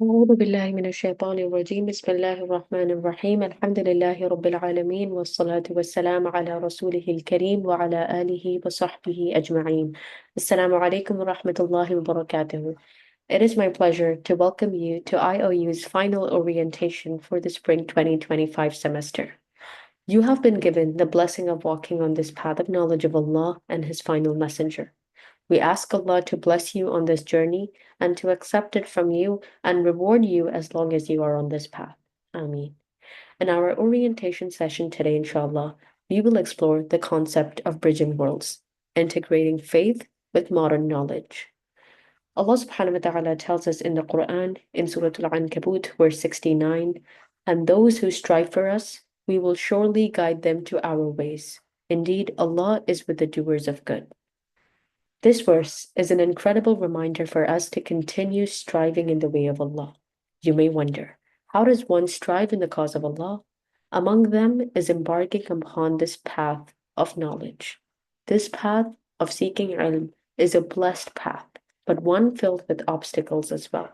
أعوذ بالله من الشيطان الرجيم بسم الله الرحمن الرحيم الحمد لله رب العالمين والصلاة والسلام على رسوله الكريم وعلى آله وصحبه أجمعين. Assalamu alaikum wa rahmatullahi wa barakatuh. It is my pleasure to welcome you to IOU's final orientation for the spring 2025 semester. You have been given the blessing of walking on this path of knowledge of Allah and His final messenger. We ask Allah to bless you on this journey and to accept it from you and reward you as long as you are on this path. Ameen. In our orientation session today, inshallah, we will explore the concept of bridging worlds, integrating faith with modern knowledge. Allah subhanahu wa ta'ala tells us in the Quran, in Surah Al-Ankabut, verse 69, and those who strive for us, we will surely guide them to our ways. Indeed, Allah is with the doers of good. This verse is an incredible reminder for us to continue striving in the way of Allah. You may wonder, how does one strive in the cause of Allah? Among them is embarking upon this path of knowledge. This path of seeking ilm is a blessed path, but one filled with obstacles as well.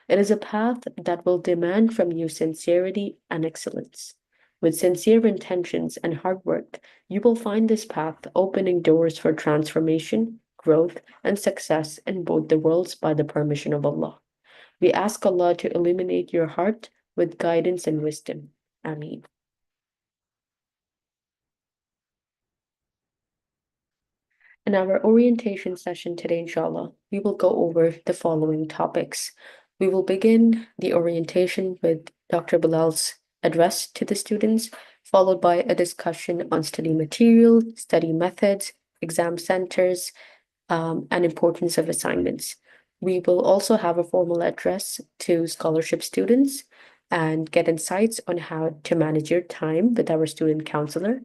It is a path that will demand from you sincerity and excellence. With sincere intentions and hard work, you will find this path opening doors for transformation, growth, and success in both the worlds by the permission of Allah. We ask Allah to illuminate your heart with guidance and wisdom. Ameen. In our orientation session today, inshallah, we will go over the following topics. We will begin the orientation with Dr. Bilal's address to the students, followed by a discussion on study material, study methods, exam centers, and importance of assignments. We will also have a formal address to scholarship students and get insights on how to manage your time with our student counselor.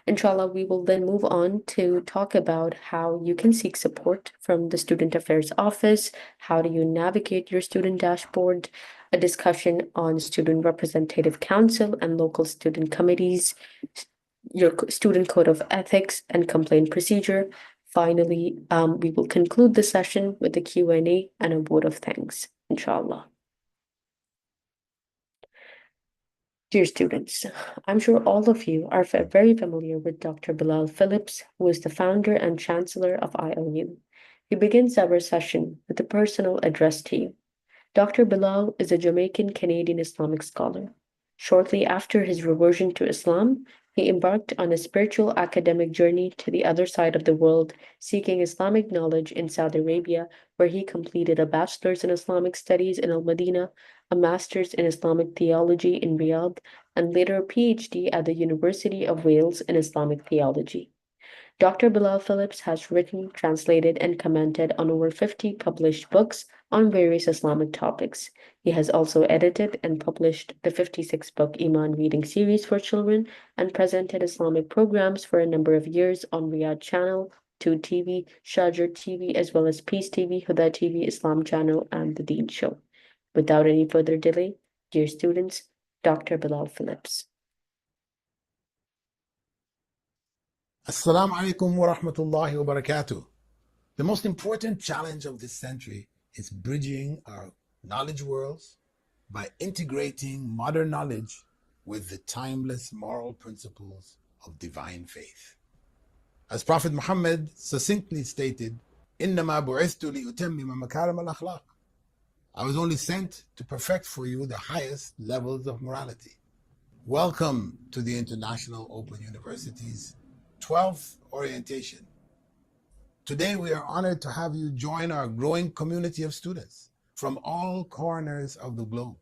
Inshallah, we will then move on to talk about how you can seek support from the Student Affairs Office, how do you navigate your student dashboard, a discussion on Student Representative Council and local student committees, your student code of ethics and complaint procedure. Finally, we will conclude the session with a Q&A and a vote of thanks, inshallah. Dear students, I'm sure all of you are very familiar with Dr. Bilal Phillips, who is the founder and chancellor of IOU. He begins our session with a personal address to you. Dr. Bilal is a Jamaican-Canadian Islamic scholar. Shortly after his reversion to Islam, he embarked on a spiritual academic journey to the other side of the world, seeking Islamic knowledge in Saudi Arabia, where he completed a bachelor's in Islamic studies in Al-Madinah, a master's in Islamic theology in Riyadh, and later a PhD at the University of Wales in Islamic theology. Dr. Bilal Phillips has written, translated, and commented on over 50 published books on various Islamic topics. He has also edited and published the 56-book Iman reading series for children and presented Islamic programs for a number of years on Riyadh Channel, 2 TV, Sharjah TV, as well as Peace TV, Huda TV, Islam Channel, and The Deen Show. Without any further delay, dear students, Dr. Bilal Phillips. Assalamu alaikum wa rahmatullahi wa barakatuh. The most important challenge of this century is bridging our knowledge worlds by integrating modern knowledge with the timeless moral principles of divine faith. As Prophet Muhammad succinctly stated, إِنَّمَا بُعِثْتُ لِأُتَمِّمَ مَكَارِمَ الْأَخْلَاقِ. I was only sent to perfect for you the highest levels of morality. Welcome to the International Open University's 12th orientation. Today we are honored to have you join our growing community of students from all corners of the globe.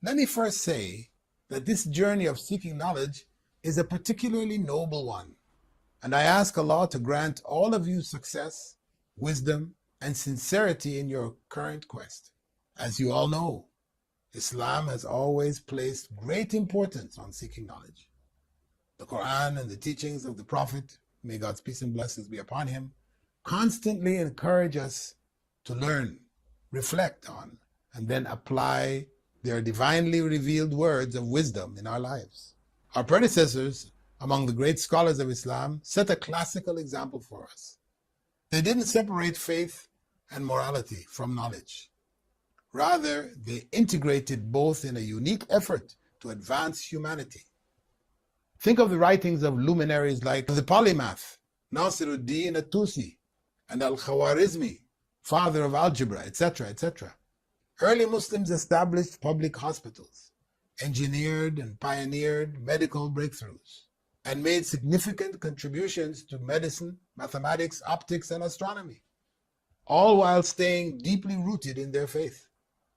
Let me first say that this journey of seeking knowledge is a particularly noble one, and I ask Allah to grant all of you success, wisdom, and sincerity in your current quest. As you all know, Islam has always placed great importance on seeking knowledge. The Quran and the teachings of the Prophet, may God's peace and blessings be upon him, constantly encourage us to learn, reflect on, and then apply their divinely revealed words of wisdom in our lives. Our predecessors, among the great scholars of Islam, set a classical example for us. They didn't separate faith and morality from knowledge. Rather, they integrated both in a unique effort to advance humanity. Think of the writings of luminaries like the polymath, Nasiruddin at-Tusi, and al-Khwarizmi, father of algebra, etc., etc. Early Muslims established public hospitals, engineered and pioneered medical breakthroughs, and made significant contributions to medicine, mathematics, optics, and astronomy, all while staying deeply rooted in their faith.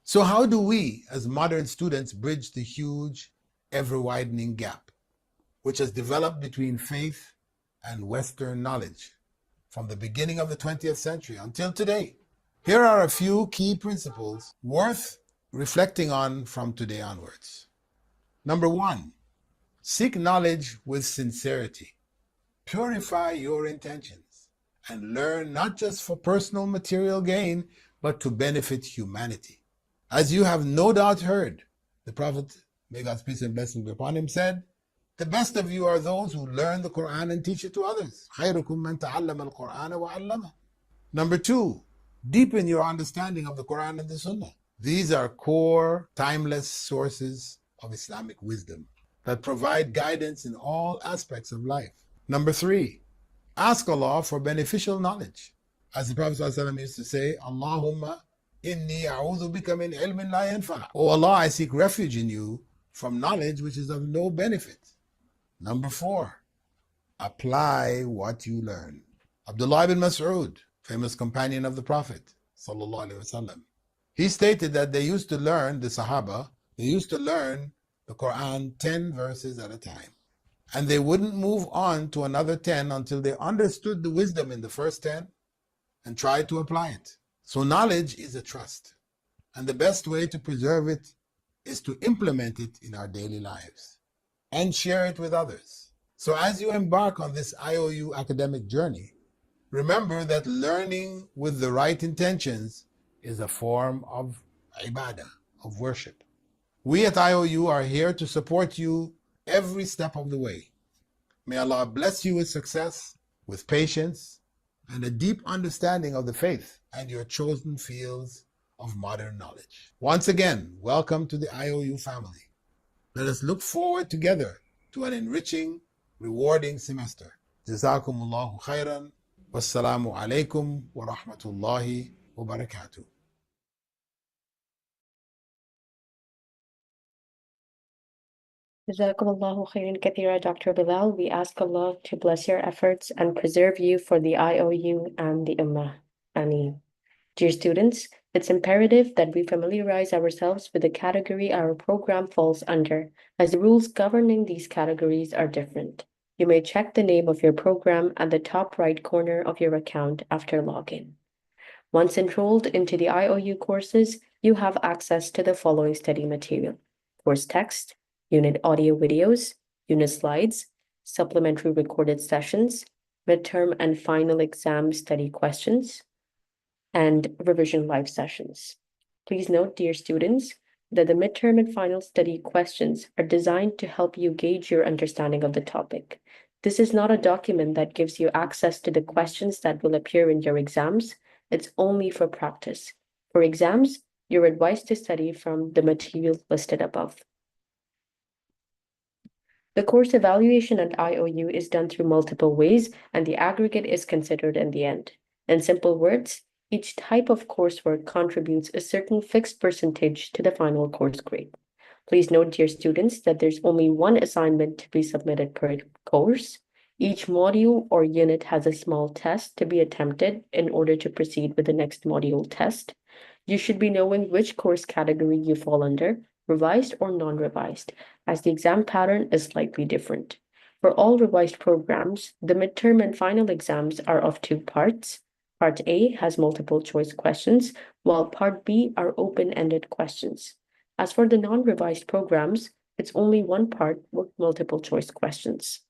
So how do we, as modern students, bridge the huge, ever-widening gap which has developed between faith and Western knowledge from the beginning of the 20th century until today? Here are a few key principles worth reflecting on from today onwards. Number one, seek knowledge with sincerity. Purify your intentions and learn not just for personal material gain, but to benefit humanity. As you have no doubt heard, the Prophet, may God's peace and blessing be upon him, said, the best of you are those who learn the Quran and teach it to others. خَيْرُكُمْ مَنْ تَعَلَّمَ الْقُرْآنَ وَعَلَّمَهُ. Number two, deepen your understanding of the Quran and the Sunnah. These are core, timeless sources of Islamic wisdom that provide guidance in all aspects of life. Number three, ask Allah for beneficial knowledge. As the Prophet ﷺ used to say, Allahumma inni a'udhu bika min ilmin la yanfa'. Oh Allah, I seek refuge in you from knowledge which is of no benefit. Number four, apply what you learn. Abdullah ibn Mas'ud, famous companion of the Prophet ﷺ, he stated that they used to learn, the Sahaba, they used to learn the Quran 10 verses at a time. And they wouldn't move on to another 10 until they understood the wisdom in the first 10 and tried to apply it. So knowledge is a trust. And the best way to preserve it is to implement it in our daily lives and share it with others. So as you embark on this IOU academic journey, remember that learning with the right intentions is a form of ibadah, of worship. We at IOU are here to support you every step of the way. May Allah bless you with success, with patience, and a deep understanding of the faith and your chosen fields of modern knowledge. Once again, welcome to the IOU family. Let us look forward together to an enriching, rewarding semester. Jazakumullahu khairan. Wassalamu alaikum wa rahmatullahi wa barakatuh. Jazakumullahu khairan kathira, Dr. Bilal. We ask Allah to bless your efforts and preserve you for the IOU and the Ummah. Ameen. Dear students, it's imperative that we familiarize ourselves with the category our program falls under, as the rules governing these categories are different. You may check the name of your program at the top right corner of your account after login. Once enrolled into the IOU courses, you have access to the following study material: course text, unit audio videos, unit slides, supplementary recorded sessions, midterm and final exam study questions, and revision live sessions. Please note, dear students, that the midterm and final study questions are designed to help you gauge your understanding of the topic. This is not a document that gives you access to the questions that will appear in your exams. It's only for practice. For exams, you're advised to study from the material listed above. The course evaluation at IOU is done through multiple ways, and the aggregate is considered in the end. In simple words, each type of coursework contributes a certain fixed percentage to the final course grade. Please note, dear students, that there's only one assignment to be submitted per course. Each module or unit has a small test to be attempted in order to proceed with the next module test. You should be knowing which course category you fall under, revised or non-revised, as the exam pattern is slightly different. For all revised programs, the midterm and final exams are of two parts. Part A has multiple choice questions, while Part B are open-ended questions. As for the non-revised programs, it's only one part with multiple choice questions.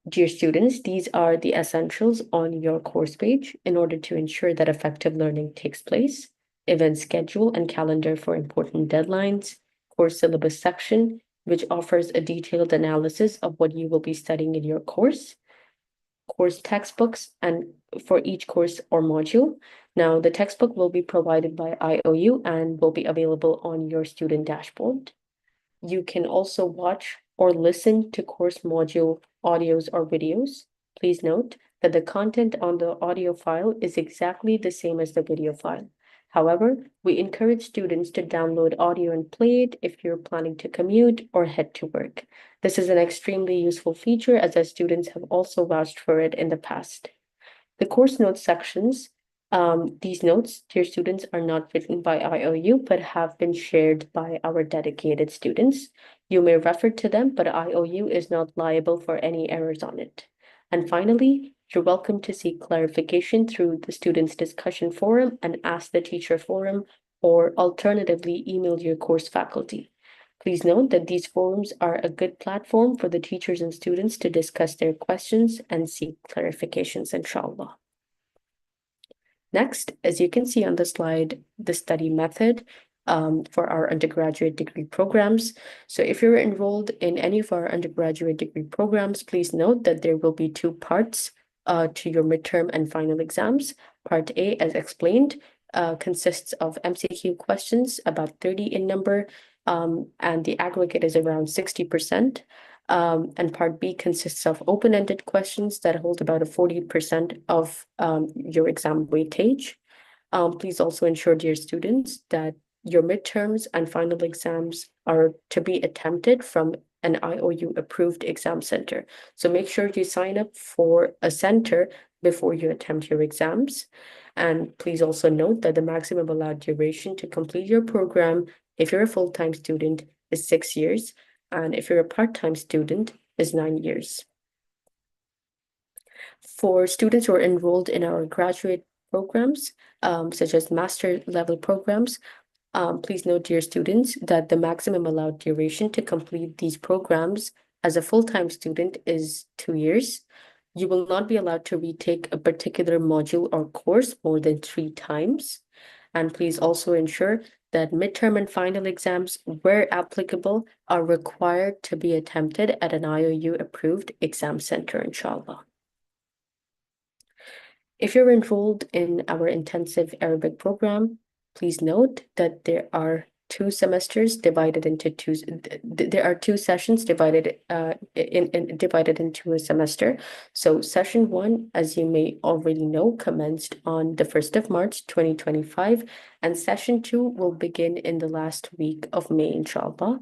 Dear students, these are the essentials on your course page in order to ensure that effective learning takes place: event schedule and calendar for important deadlines, course syllabus section, which offers a detailed analysis of what you will be studying in your course, course textbooks and for each course or module. Now, the textbook will be provided by IOU and will be available on your student dashboard. You can also watch or listen to course module audios or videos. Please note that the content on the audio file is exactly the same as the video file. However, we encourage students to download audio and play it if you're planning to commute or head to work. This is an extremely useful feature as our students have also vouched for it in the past. The course notes sections, these notes, dear students, are not written by IOU, but have been shared by our dedicated students. You may refer to them, but IOU is not liable for any errors on it. And finally, you're welcome to seek clarification through the students' discussion forum and ask the teacher forum, or alternatively, email your course faculty. Please note that these forums are a good platform for the teachers and students to discuss their questions and seek clarifications, inshallah. Next, as you can see on the slide, the study method for our undergraduate degree programs. So if you're enrolled in any of our undergraduate degree programs, please note that there will be two parts to your midterm and final exams. Part A, as explained, consists of MCQ questions, about 30 in number, and the aggregate is around 60%. And part B consists of open-ended questions that hold about a 40% of your exam weightage. Please also ensure, dear students, that your midterms and final exams are to be attempted from an IOU approved exam center. So make sure you sign up for a center before you attempt your exams. And please also note that the maximum allowed duration to complete your program, if you're a full-time student, is 6 years, and if you're a part-time student, is 9 years. For students who are enrolled in our graduate programs, such as master level programs, please note, dear students, that the maximum allowed duration to complete these programs as a full-time student is 2 years. You will not be allowed to retake a particular module or course more than 3 times. And please also ensure that midterm and final exams, where applicable, are required to be attempted at an IOU-approved exam center, inshallah. If you're enrolled in our intensive Arabic program, please note that there are 2 semesters divided into two. There are 2 sessions divided divided into a semester. So session 1, as you may already know, commenced on the 1st of March 2025, and session 2 will begin in the last week of May, inshallah.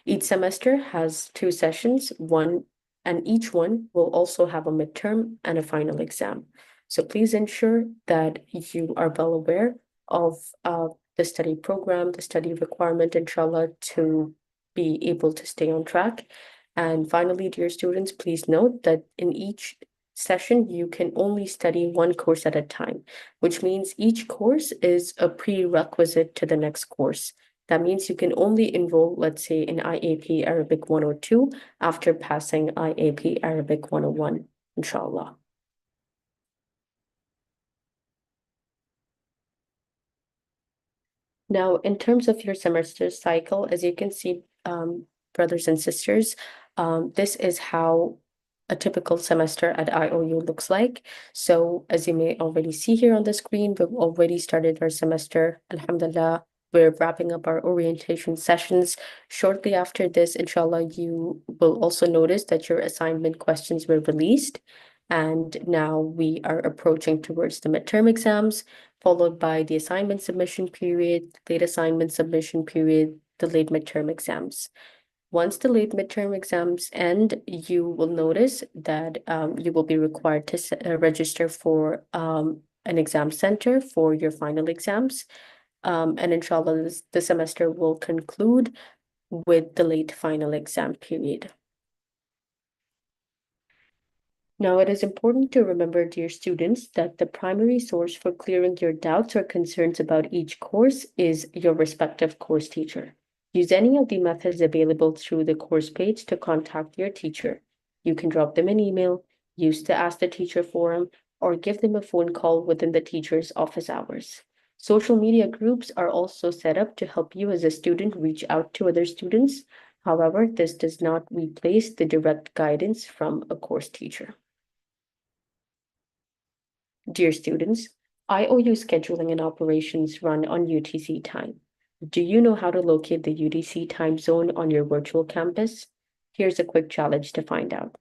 Each semester has 2 sessions, and each one will also have a midterm and a final exam. So please ensure that you are well aware of the study program, the study requirement, inshallah, to be able to stay on track. And finally, dear students, please note that in each session, you can only study 1 course at a time, which means each course is a prerequisite to the next course. That means you can only enroll, let's say, in IAP Arabic 102 after passing IAP Arabic 101, inshallah. Now, in terms of your semester cycle, as you can see, brothers and sisters, this is how a typical semester at IOU looks like. So as you may already see here on the screen, we've already started our semester. Alhamdulillah, we're wrapping up our orientation sessions. Shortly after this, inshallah, you will also notice that your assignment questions were released. And now we are approaching towards the midterm exams, followed by the assignment submission period, late assignment submission period, the late midterm exams. Once the late midterm exams end, you will notice that you will be required to register for an exam center for your final exams. And inshallah, the semester will conclude with the late final exam period. Now, it is important to remember, dear students, that the primary source for clearing your doubts or concerns about each course is your respective course teacher. Use any of the methods available through the course page to contact your teacher. You can drop them an email, use the Ask the Teacher forum, or give them a phone call within the teacher's office hours. Social media groups are also set up to help you as a student reach out to other students. However, this does not replace the direct guidance from a course teacher. Dear students, IOU scheduling and operations run on UTC time. Do you know how to locate the UTC time zone on your virtual campus? Here's a quick challenge to find out.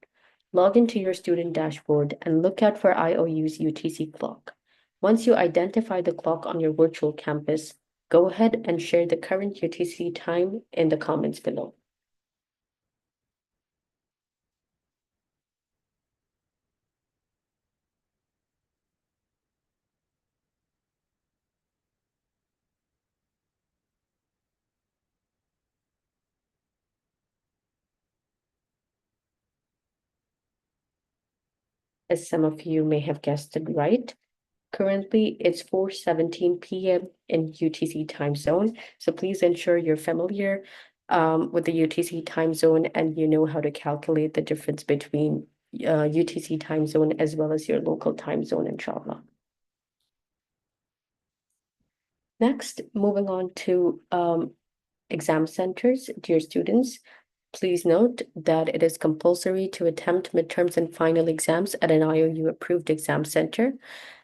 Log into your student dashboard and look out for IOU's UTC clock. Once you identify the clock on your virtual campus, go ahead and share the current UTC time in the comments below. As some of you may have guessed it right, currently it's 4:17 p.m. in UTC time zone. So please ensure you're familiar with the UTC time zone and you know how to calculate the difference between UTC time zone as well as your local time zone, inshallah. Next, moving on to exam centers, dear students. Please note that it is compulsory to attempt midterms and final exams at an IOU-approved exam center.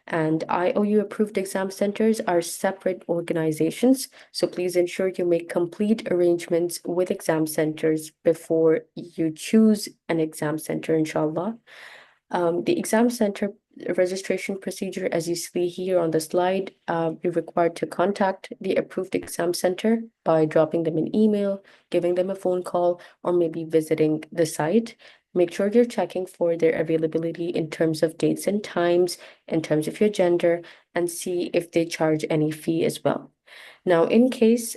And IOU-approved exam centers are separate organizations, so please ensure you make complete arrangements with exam centers before you choose an exam center, inshallah. The exam center registration procedure, as you see here on the slide, you're required to contact the approved exam center by dropping them an email, giving them a phone call, or maybe visiting the site. Make sure you're checking for their availability in terms of dates and times, in terms of your gender, and see if they charge any fee as well. Now, in case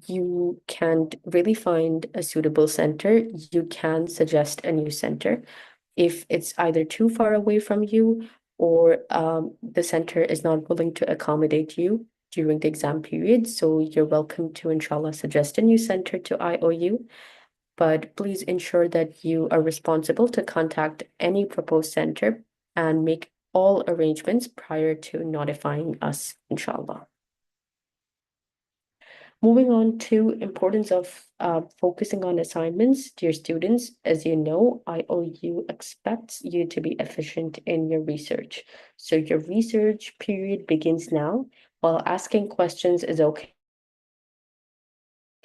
you can't really find a suitable center, you can suggest a new center. If it's either too far away from you or the center is not willing to accommodate you during the exam period, so you're welcome to, inshallah, suggest a new center to IOU. But please ensure that you are responsible to contact any proposed center and make all arrangements prior to notifying us, inshallah. Moving on to importance of focusing on assignments, dear students, as you know, IOU expects you to be efficient in your research. So your research period begins now. While asking questions is okay,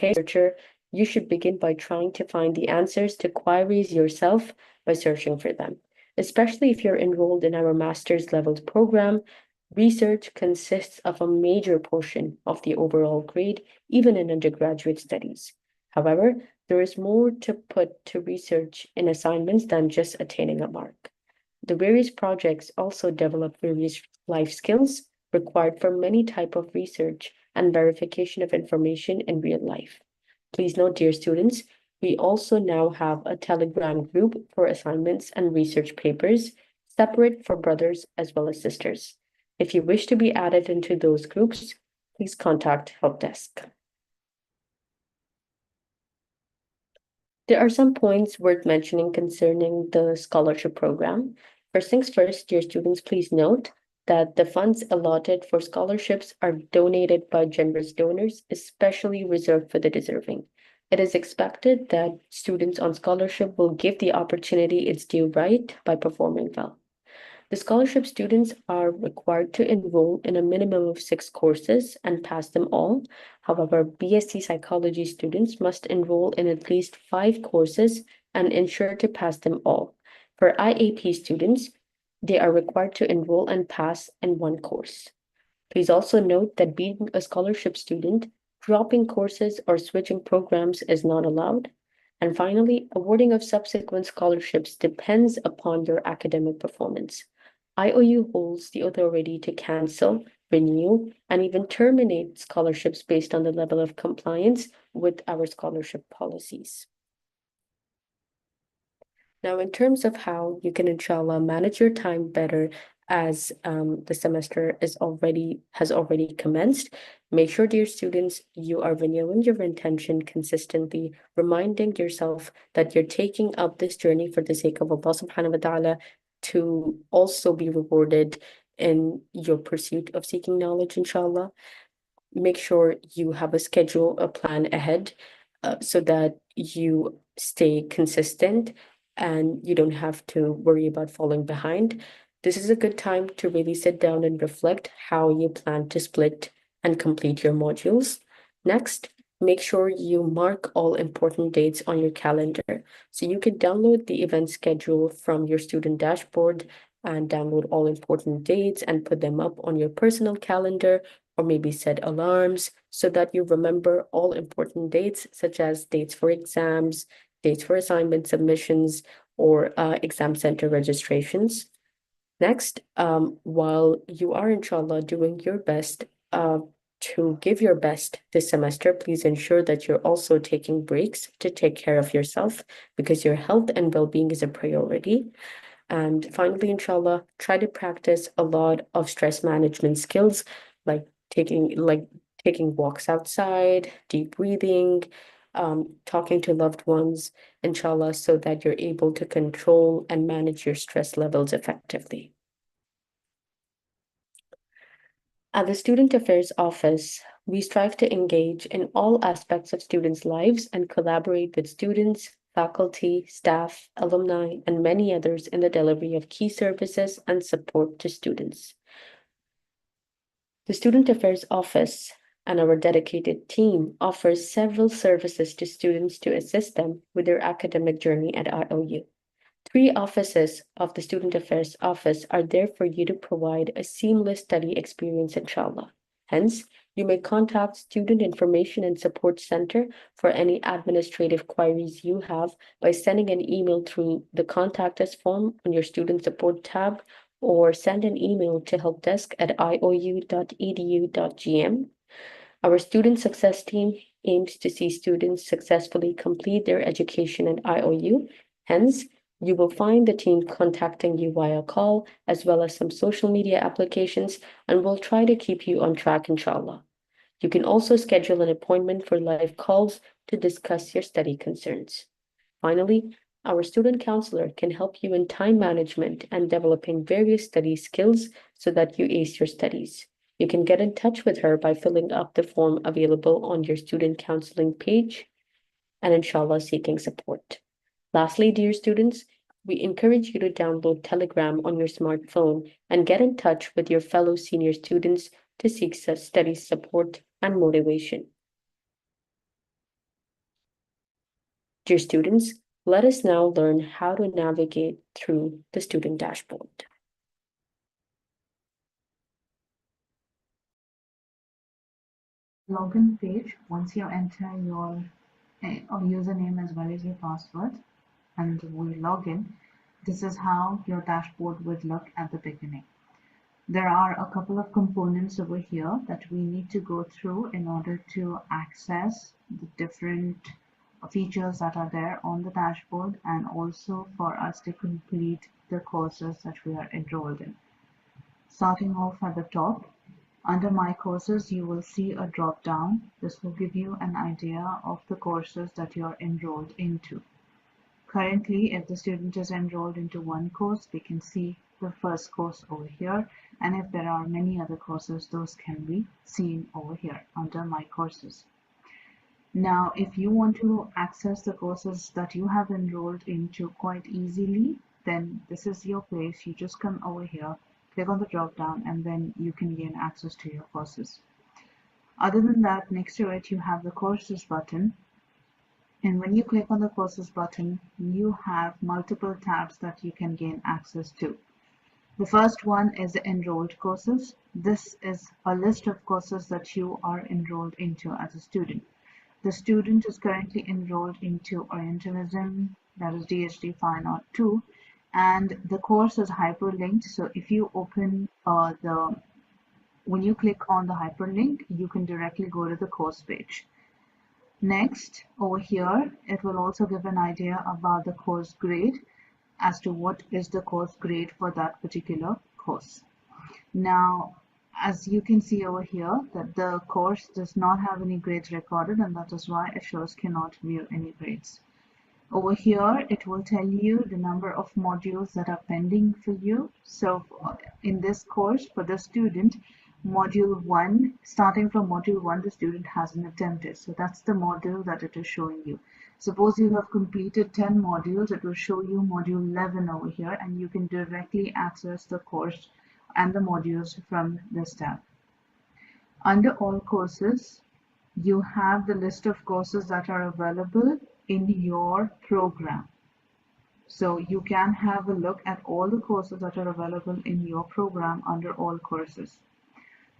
researcher, you should begin by trying to find the answers to queries yourself by searching for them. Especially if you're enrolled in our master's level program, research consists of a major portion of the overall grade, even in undergraduate studies. However, there is more to put to research in assignments than just attaining a mark. The various projects also develop various life skills required for many type of research and verification of information in real life. Please note, dear students, we also now have a Telegram group for assignments and research papers, separate for brothers as well as sisters. If you wish to be added into those groups, please contact Help Desk. There are some points worth mentioning concerning the scholarship program. First things first, dear students, please note that the funds allotted for scholarships are donated by generous donors, especially reserved for the deserving. It is expected that students on scholarship will give the opportunity its due right by performing well. The scholarship students are required to enroll in a minimum of 6 courses and pass them all. However, BSc Psychology students must enroll in at least 5 courses and ensure to pass them all. For IAP students, they are required to enroll and pass in 1 course. Please also note that being a scholarship student, dropping courses or switching programs is not allowed. And finally, awarding of subsequent scholarships depends upon your academic performance. IOU holds the authority to cancel, renew, and even terminate scholarships based on the level of compliance with our scholarship policies. Now, in terms of how you can, inshallah, manage your time better as the semester has already commenced, make sure, dear students, you are renewing your intention consistently, reminding yourself that you're taking up this journey for the sake of Allah subhanahu wa ta'ala to also be rewarded in your pursuit of seeking knowledge, inshallah. Make sure you have a schedule, a plan ahead, so that you stay consistent and you don't have to worry about falling behind. This is a good time to really sit down and reflect how you plan to split and complete your modules. Next, make sure you mark all important dates on your calendar. So you can download the event schedule from your student dashboard and download all important dates and put them up on your personal calendar, or maybe set alarms so that you remember all important dates, such as dates for exams, dates for assignment submissions, or exam center registrations. Next, while you are, inshallah, doing your best to give your best this semester, please ensure that you're also taking breaks to take care of yourself, because your health and well-being is a priority. And finally, inshallah, try to practice a lot of stress management skills, like taking walks outside, deep breathing, talking to loved ones, inshallah, so that you're able to control and manage your stress levels effectively. At the Student Affairs Office, we strive to engage in all aspects of students' lives and collaborate with students, faculty, staff, alumni, and many others in the delivery of key services and support to students. The Student Affairs Office and our dedicated team offers several services to students to assist them with their academic journey at IOU. 3 offices of the Student Affairs Office are there for you to provide a seamless study experience, inshallah. Hence, you may contact Student Information and Support Center for any administrative queries you have by sending an email through the Contact Us form on your Student Support tab, or send an email to helpdesk@iou.edu.gm. Our student success team aims to see students successfully complete their education at IOU. Hence, you will find the team contacting you via call, as well as some social media applications, and we'll try to keep you on track, inshallah. You can also schedule an appointment for live calls to discuss your study concerns. Finally, our student counselor can help you in time management and developing various study skills so that you ace your studies. You can get in touch with her by filling up the form available on your student counseling page and, inshallah, seeking support. Lastly, dear students, we encourage you to download Telegram on your smartphone and get in touch with your fellow senior students to seek study support and motivation. Dear students, let us now learn how to navigate through the student dashboard. Login page, once you enter your username as well as your password and we log in, this is how your dashboard would look at the beginning. There are a couple of components over here that we need to go through in order to access the different features that are there on the dashboard, and also for us to complete the courses that we are enrolled in. Starting off at the top, under My Courses, you will see a drop down. This will give you an idea of the courses that you are enrolled into. Currently, if the student is enrolled into one course, we can see the first course over here, and if there are many other courses, those can be seen over here under My Courses. Now, if you want to access the courses that you have enrolled into quite easily, then this is your place. You just come over here, click on the drop down, and then you can gain access to your courses. Other than that, next to it, you have the courses button. And when you click on the courses button, you have multiple tabs that you can gain access to. The first one is the enrolled courses. This is a list of courses that you are enrolled into as a student. The student is currently enrolled into Orientalism, that is DHD Fine Art 2, and the course is hyperlinked. So if you open when you click on the hyperlink, you can directly go to the course page. Next, over here, it will also give an idea about the course grade as to what is the course grade for that particular course. Now, as you can see over here, that the course does not have any grades recorded, and that is why it shows cannot view any grades. Over here, it will tell you the number of modules that are pending for you. So in this course, for the student, module 1, starting from module 1, the student hasn't attempted. So that's the module that it is showing you. Suppose you have completed 10 modules, it will show you module 11 over here, and you can directly access the course and the modules from this tab. Under all courses, you have the list of courses that are available in your program. So you can have a look at all the courses that are available in your program under all courses.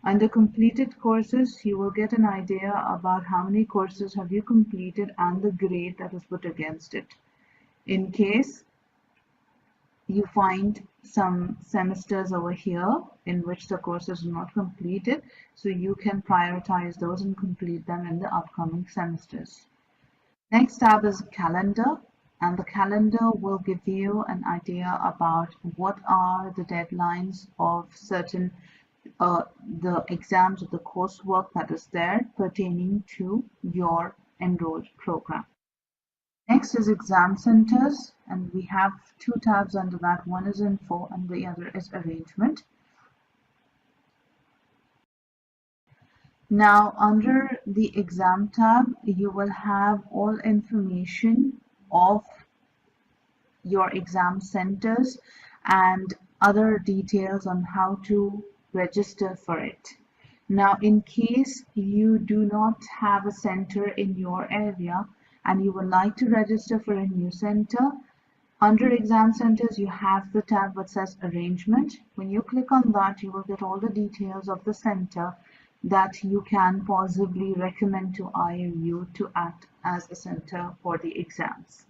Under completed courses, you will get an idea about how many courses have you completed and the grade that is put against it. In case you find some semesters over here in which the course is not completed, so you can prioritize those and complete them in the upcoming semesters. Next tab is calendar, and the calendar will give you an idea about what are the deadlines of certain the exams or the coursework that is there pertaining to your enrolled program. Next is exam centers, and we have two tabs under that. One is info and the other is arrangement. Now under the exam tab, you will have all information of your exam centers and other details on how to register for it. Now, in case you do not have a center in your area and you would like to register for a new center, under exam centers, you have the tab that says arrangement. When you click on that, you will get all the details of the center that you can possibly recommend to IMU to act as a center for the exams.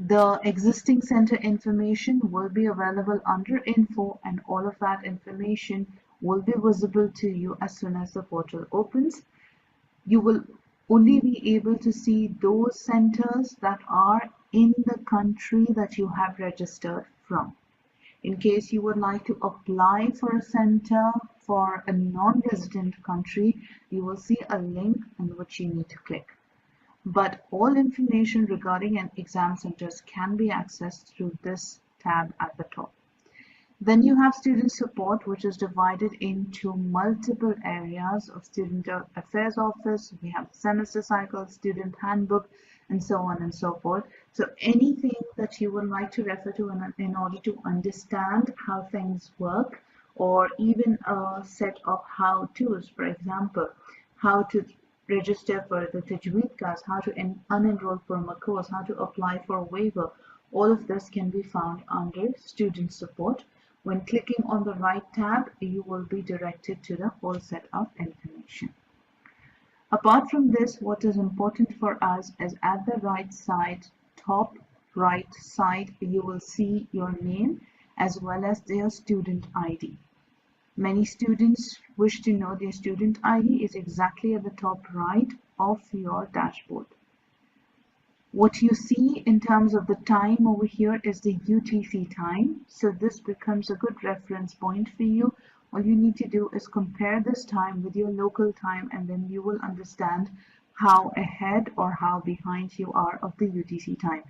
The existing center information will be available under info, and all of that information will be visible to you as soon as the portal opens. You will only be able to see those centers that are in the country that you have registered from. In case you would like to apply for a center for a non-resident country, you will see a link in which you need to click. But all information regarding an exam centers can be accessed through this tab at the top. Then you have student support, which is divided into multiple areas of student affairs office. We have semester cycle, student handbook, and so on and so forth. So anything that you would like to refer to in order to understand how things work, or even a set of how-tos, for example, how to register for the Tajweed class, how to unenroll from a course, how to apply for a waiver. All of this can be found under student support. When clicking on the right tab, you will be directed to the whole set of information. Apart from this, what is important for us is at the right side, top right side, you will see your name as well as their student ID. Many students wish to know their student ID is exactly at the top right of your dashboard. What you see in terms of the time over here is the UTC time. So this becomes a good reference point for you. All you need to do is compare this time with your local time, and then you will understand how ahead or how behind you are of the UTC time.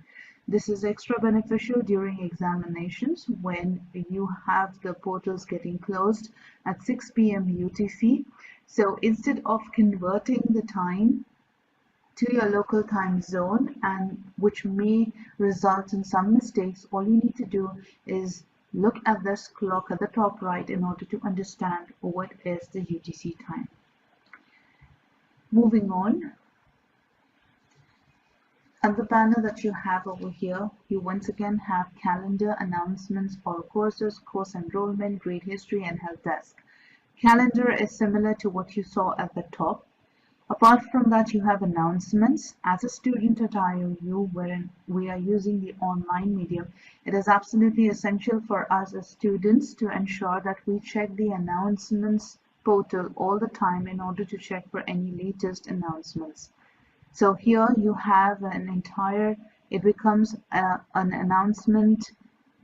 This is extra beneficial during examinations when you have the portals getting closed at 6 p.m. UTC. So instead of converting the time to your local time zone, and which may result in some mistakes, all you need to do is look at this clock at the top right in order to understand what is the UTC time. Moving on, at the banner that you have over here, you once again have calendar, announcements, all courses, course enrollment, grade history, and help desk. Calendar is similar to what you saw at the top. Apart from that, you have announcements. As a student at IOU, wherein we are using the online medium, it is absolutely essential for us as students to ensure that we check the announcements portal all the time in order to check for any latest announcements. So here you have an entire, it becomes an announcement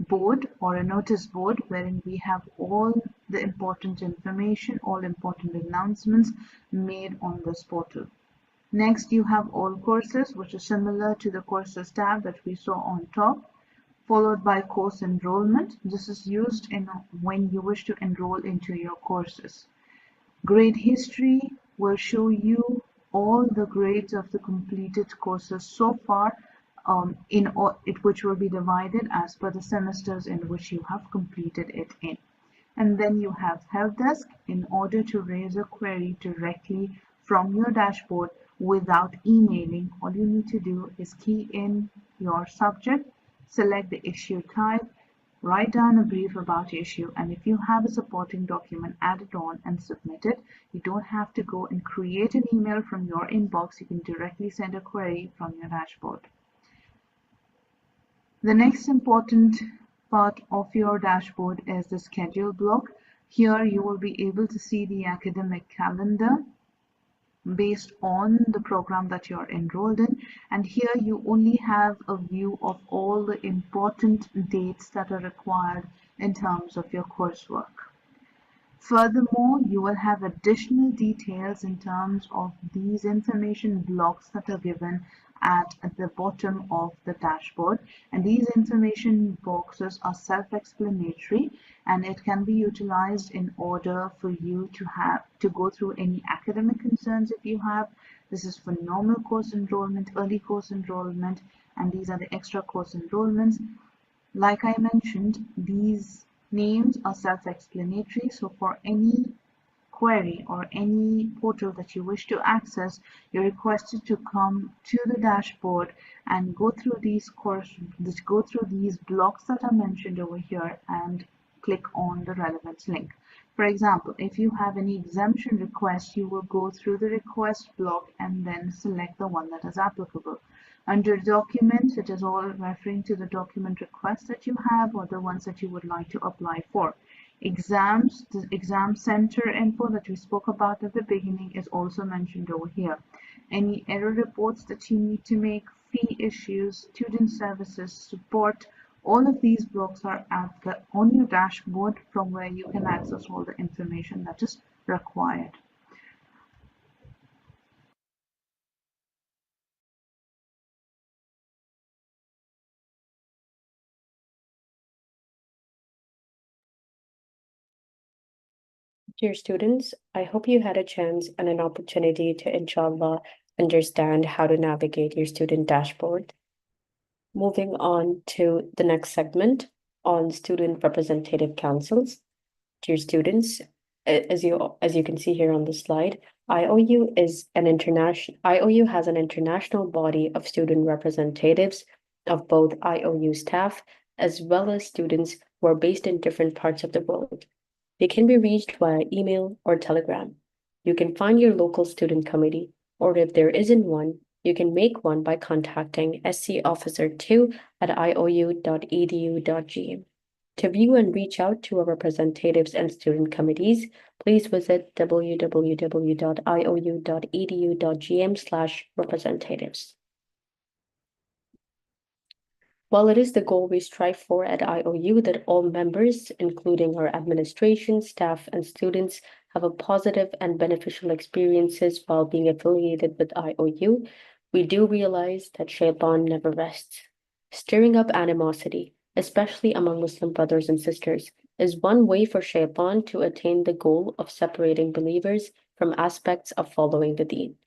board or a notice board wherein we have all the important information, all important announcements made on this portal. Next, you have all courses, which is similar to the courses tab that we saw on top, followed by course enrollment. This is used when you wish to enroll into your courses. Grade history will show you all the grades of the completed courses so far, which will be divided as per the semesters in which you have completed it in. And then you have help desk in order to raise a query directly from your dashboard without emailing. All you need to do is key in your subject, select the issue type, write down a brief about the issue, and if you have a supporting document, add it on and submit it. You don't have to go and create an email from your inbox. You can directly send a query from your dashboard. The next important part of your dashboard is the schedule block. Here you will be able to see the academic calendar based on the program that you're enrolled in, and here you only have a view of all the important dates that are required in terms of your coursework. Furthermore, you will have additional details in terms of these information blocks that are given at the bottom of the dashboard, and these information boxes are self-explanatory, and it can be utilized in order for you to go through any academic concerns if you have. This is for normal course enrollment, early course enrollment, and these are the extra course enrollments. Like I mentioned, these names are self-explanatory, so for any query or any portal that you wish to access, you're requested to come to the dashboard and go through these blocks that are mentioned over here and click on the relevant link. For example, if you have any exemption request, you will go through the request block and then select the one that is applicable. Under documents, it is all referring to the document requests that you have or the ones that you would like to apply for. Exams, the exam center info that we spoke about at the beginning is also mentioned over here. Any error reports that you need to make, fee issues, student services, support, all of these blocks are on your dashboard from where you can access all the information that is required. Dear students, I hope you had a chance and an opportunity to, inshallah, understand how to navigate your student dashboard. Moving on to the next segment on student representative councils. Dear students, as you can see here on the slide, IOU has an international body of student representatives of both IOU staff as well as students who are based in different parts of the world. They can be reached via email or telegram. You can find your local student committee, or if there isn't one, you can make one by contacting SC Officer 2 at iou.edu.gm. To view and reach out to our representatives and student committees, please visit www.iou.edu.gm/representatives. While it is the goal we strive for at IOU that all members, including our administration, staff, and students, have a positive and beneficial experiences while being affiliated with IOU, we do realize that Shaitan never rests. Stirring up animosity, especially among Muslim brothers and sisters, is one way for Shaitan to attain the goal of separating believers from aspects of following the deen.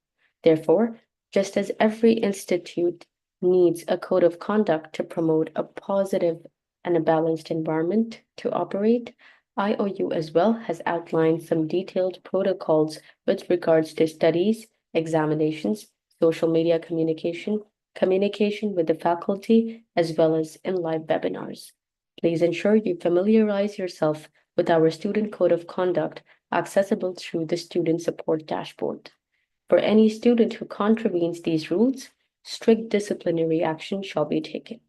Therefore, just as every institute needs a code of conduct to promote a positive and a balanced environment to operate, IOU as well has outlined some detailed protocols with regards to studies, examinations, social media communication, communication with the faculty, as well as in live webinars. Please ensure you familiarize yourself with our student code of conduct accessible through the student support dashboard. For any student who contravenes these rules, strict disciplinary action shall be taken.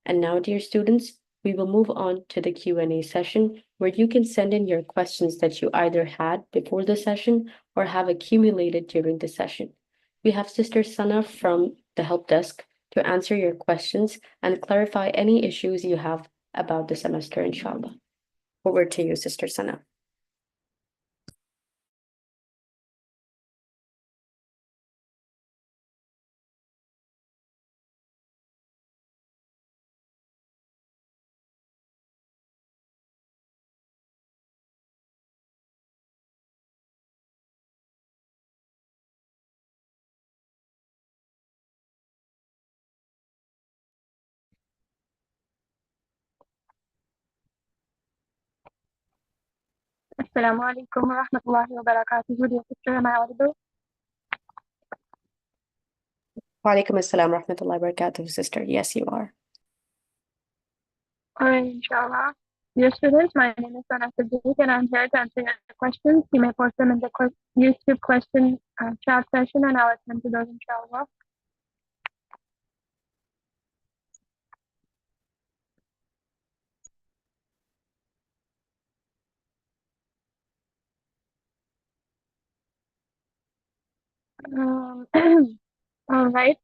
And now, dear students, we will move on to the Q&A session where you can send in your questions that you either had before the session or have accumulated during the session. We have Sister Sana from the help desk to answer your questions and clarify any issues you have about the semester, inshallah. Over to you, Sister Sana. Assalamu alaikum wa rahmatullahi wa barakatuh. Dear sister, am I audible? Wa alaikum assalam wa rahmatullahi wa barakatuh, sister. Yes, you are. Alright, inshallah. Dear students, my name is Sana Siddiq and I'm here to answer your questions. You may post them in the YouTube question chat session and I'll attend to those inshallah. Alright.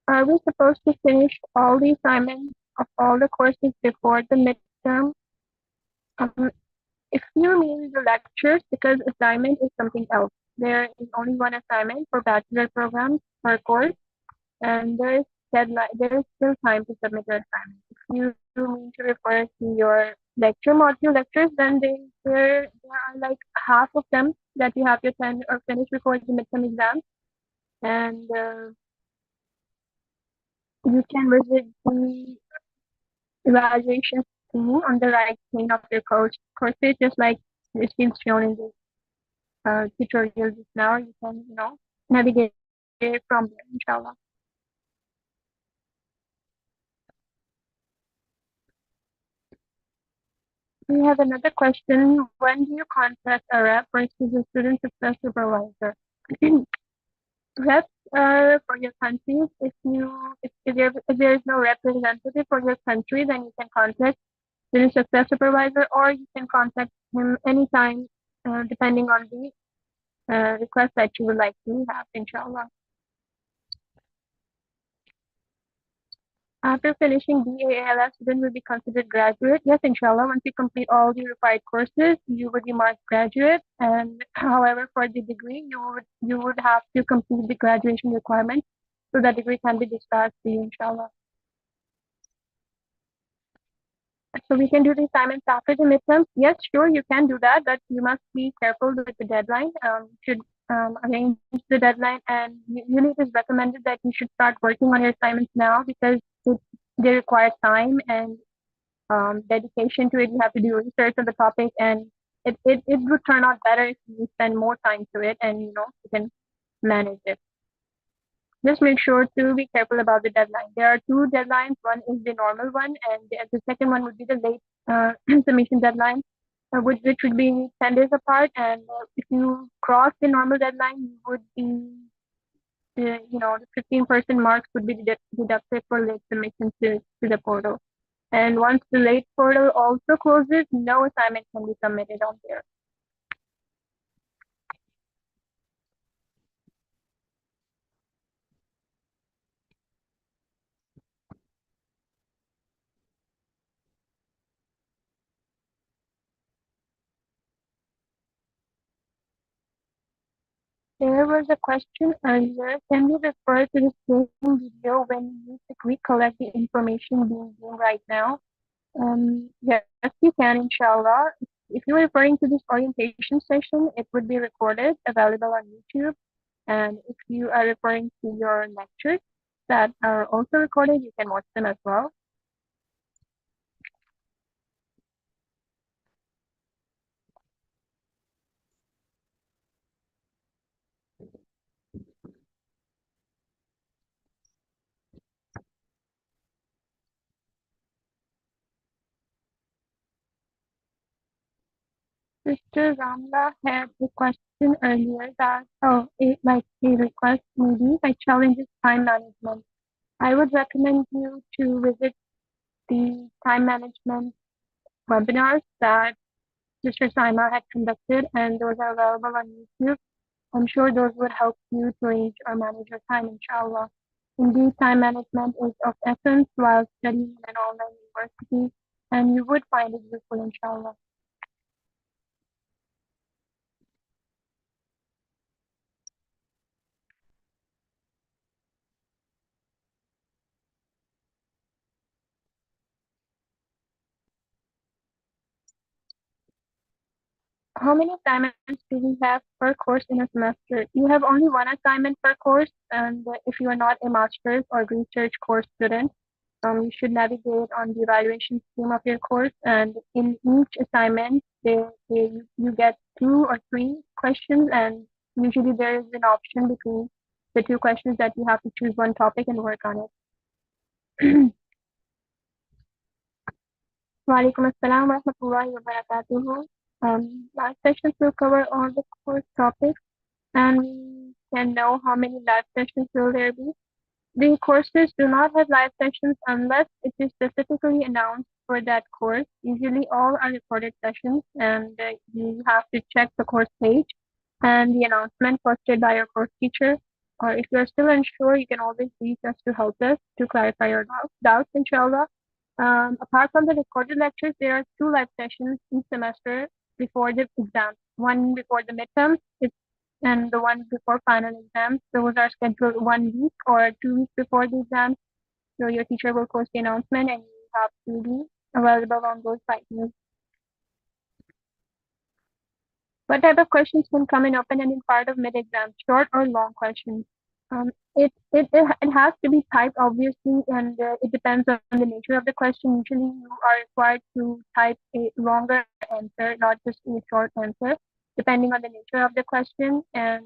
Are we supposed to finish all the assignments of all the courses before the midterm? If you mean the lectures, because assignment is something else. There is only one assignment for bachelor programs per course, and there is deadline. There is still time to submit your assignment. If you mean to refer to your lecture module lectures, then there are like half of them that you have to attend or finish before the midterm exam, and you can visit the evaluation tool on the right pane of your courses, just like it's been shown in the tutorial just now. You can, navigate from there, inshallah. We have another question. When do you contact a rep versus a student success supervisor? Reps are for your countries. If there is no representative for your country, then you can contact student success supervisor, or you can contact him anytime, depending on the request that you would like to have, inshallah. After finishing BALS, student will be considered graduate. Yes, inshallah, once you complete all the required courses, you would be marked graduate. And however, for the degree, you would have to complete the graduation requirements so that degree can be discharged to you, inshallah. So we can do the assignments after the midterm. Yes, sure, you can do that, but you must be careful with the deadline. You should arrange the deadline, and UNIT is recommended that you should start working on your assignments now because they require time and dedication to it. You have to do research on the topic, and it would turn out better if you spend more time to it and you can manage it. Just make sure to be careful about the deadline. There are two deadlines. One is the normal one, and the second one would be the late submission deadline, which would be 10 days apart. And if you cross the normal deadline, you would be, the 15% marks would be deducted for late submission to the portal. And once the late portal also closes, no assignment can be submitted on there. There was a question earlier. Can we refer to the same video when you recollect the information being given right now? Yes, you can, inshallah. If you're referring to this orientation session, it would be recorded, available on YouTube. And if you are referring to your lectures that are also recorded, you can watch them as well. Sister Ramla had a question earlier that, like a request maybe, like challenges time management. I would recommend you to visit the time management webinars that Sister Saima had conducted, and those are available on YouTube. I'm sure those would help you to arrange or manage your time, inshallah. Indeed, time management is of essence while studying in an online university, and you would find it useful, inshallah. How many assignments do we have per course in a semester? You have only one assignment per course, and if you are not a master's or research course student, you should navigate on the evaluation scheme of your course, and in each assignment, you get 2 or 3 questions, and usually there is an option between the 2 questions that you have to choose one topic and work on it. Walaikum assalam wa rahmatullahi wa barakatuhu. Live sessions will cover all the course topics, and we can know how many live sessions will there be. The courses do not have live sessions unless it is specifically announced for that course. Usually all are recorded sessions, and you have to check the course page and the announcement posted by your course teacher. Or if you're still unsure, you can always reach us to help us to clarify your doubts, inshallah. Apart from the recorded lectures, there are 2 live sessions each semester before the exam. One before the midterms, and the one before final exams. Those are scheduled 1 week or 2 weeks before the exam. So your teacher will post the announcement, and you have to be available on those site news. What type of questions can come in open-ended part of mid-exam? Short or long questions? It has to be typed, obviously, and it depends on the nature of the question. Usually you are required to type a longer answer, not just a short answer, depending on the nature of the question. And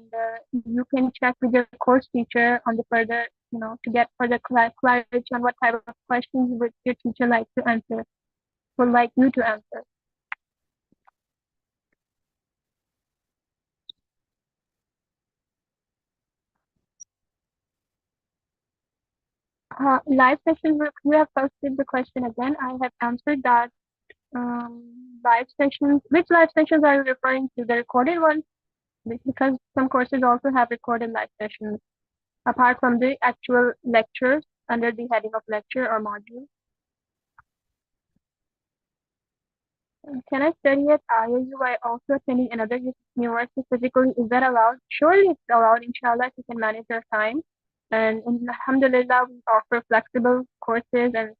you can check with your course teacher on the further, to get further clarity on what type of questions would your teacher like to answer, would like you to answer. Live session, you have posted the question again. I have answered that. Live sessions, which live sessions are you referring to? The recorded ones? Because some courses also have recorded live sessions, apart from the actual lectures under the heading of lecture or module. Can I study at IIU while also attending another university physically? Is that allowed? Surely it's allowed, inshallah, if you can manage your time. And alhamdulillah, we offer flexible courses and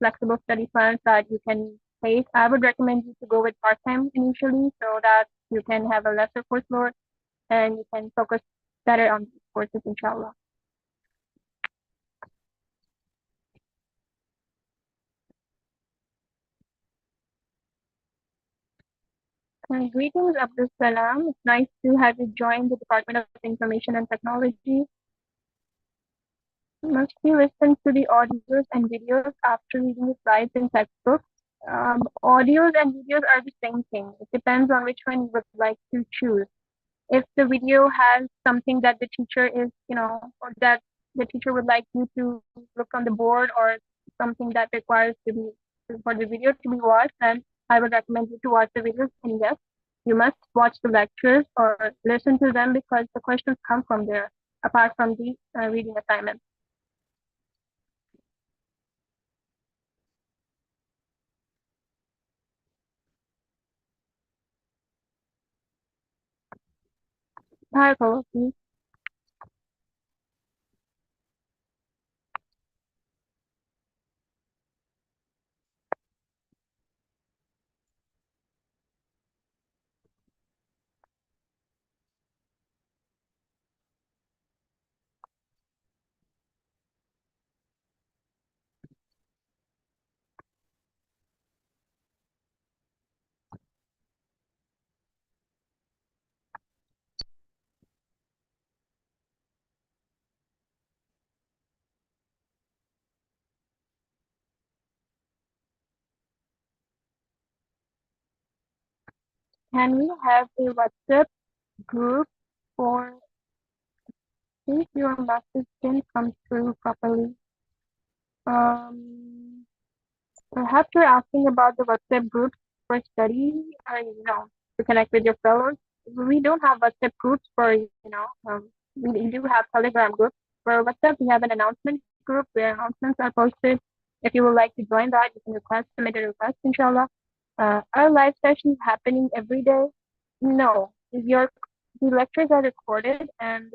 flexible study plans that you can take. I would recommend you to go with part-time initially so that you can have a lesser course load and you can focus better on these courses, inshallah. Greetings, Abdul Salam. It's nice to have you join the Department of Information and Technology. Must we listen to the audios and videos after reading the slides in textbooks? Audios and videos are the same thing. It depends on which one you would like to choose. If the video has something that the teacher is, or that the teacher would like you to look on the board, or something that requires for the video to be watched, then I would recommend you to watch the videos. And yes, you must watch the lectures or listen to them because the questions come from there, apart from the reading assignment. Hi, Felicity. Can we have a WhatsApp group for if your message didn't come through properly? Perhaps you're asking about the WhatsApp groups for study, or to connect with your fellows. We don't have WhatsApp groups for we do have Telegram groups. For WhatsApp, we have an announcement group where announcements are posted. If you would like to join that, you can submit a request, inshallah. Are live sessions happening every day? No. The lectures are recorded, and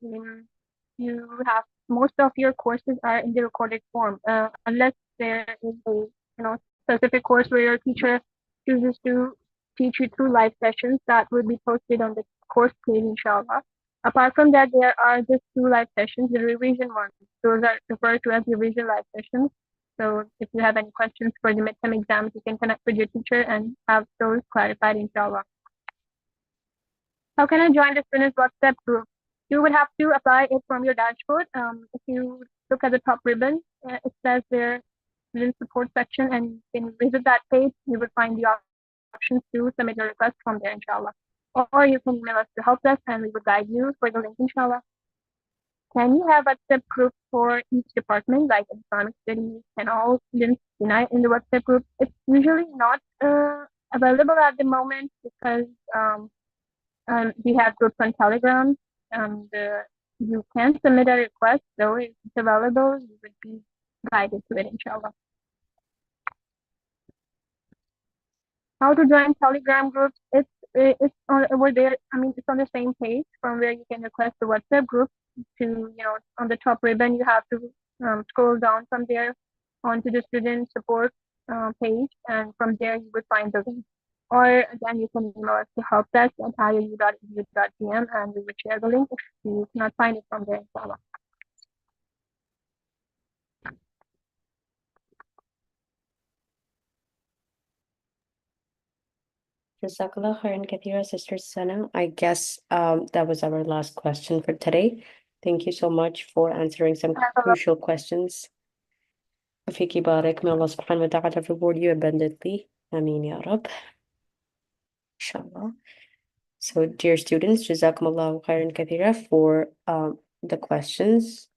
you have most of your courses are in the recorded form, unless there is a specific course where your teacher chooses to teach you through live sessions that will be posted on the course page, inshallah. Apart from that, there are just 2 live sessions, the revision ones. Those are referred to as revision live sessions. So if you have any questions for the midterm exams, you can connect with your teacher and have those clarified, inshallah. How can I join the students WhatsApp group? You would have to apply it from your dashboard. If you look at the top ribbon, it says there student support section, and you can visit that page. You will find the options to submit your request from there, inshallah. Or you can email us to help us, and we will guide you for the link, inshallah. Can you have a WhatsApp group for each department, like Islamic studies? Can all students unite in the WhatsApp group? It's usually not available at the moment because we have groups on Telegram, and you can submit a request. So if it's available, you would be guided to it, inshallah. How to join Telegram groups? It's on over there. I mean, it's on the same page from where you can request the WhatsApp group. To on the top ribbon, you have to scroll down from there onto the student support page, and from there you would find the link. Or again, you can email us to helpdesk@iou.edu.pm, and we will share the link if you cannot find it from there, inshallah. Jazakallah khairan kathira, Sister Sana. I guess that was our last question for today. Thank you so much for answering some crucial questions. Fiki barak, may Allah subhanahu wa ta'ala reward you abundantly. Ameen ya Rab. Inshallah. So, dear students, Jazakumullahu khairan kathira for the questions.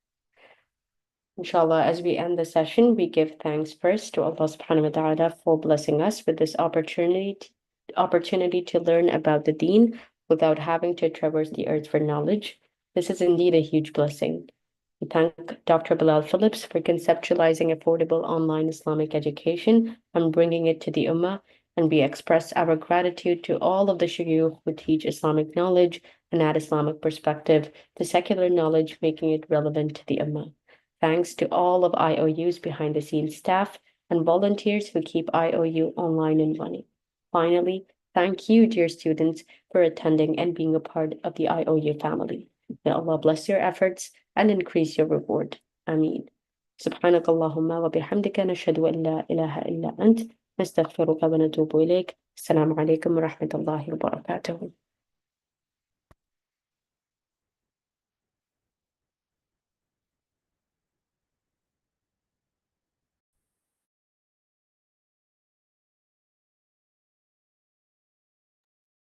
Inshallah, as we end the session, we give thanks first to Allah subhanahu wa ta'ala for blessing us with this opportunity to learn about the deen without having to traverse the earth for knowledge. This is indeed a huge blessing. We thank Dr. Bilal Phillips for conceptualizing affordable online Islamic education and bringing it to the Ummah, and we express our gratitude to all of the shuyukh who teach Islamic knowledge and add Islamic perspective to secular knowledge, making it relevant to the Ummah. Thanks to all of IOU's behind the scenes staff and volunteers who keep IOU online and running. Finally, thank you, dear students, for attending and being a part of the IOU family. May Allah bless your efforts and increase your reward. Ameen. سبحانك اللهم وبحمدك نشهد أن لا إله إلا أنت نستغفرك ونتوب إليك. السلام عليكم ورحمة الله وبركاته.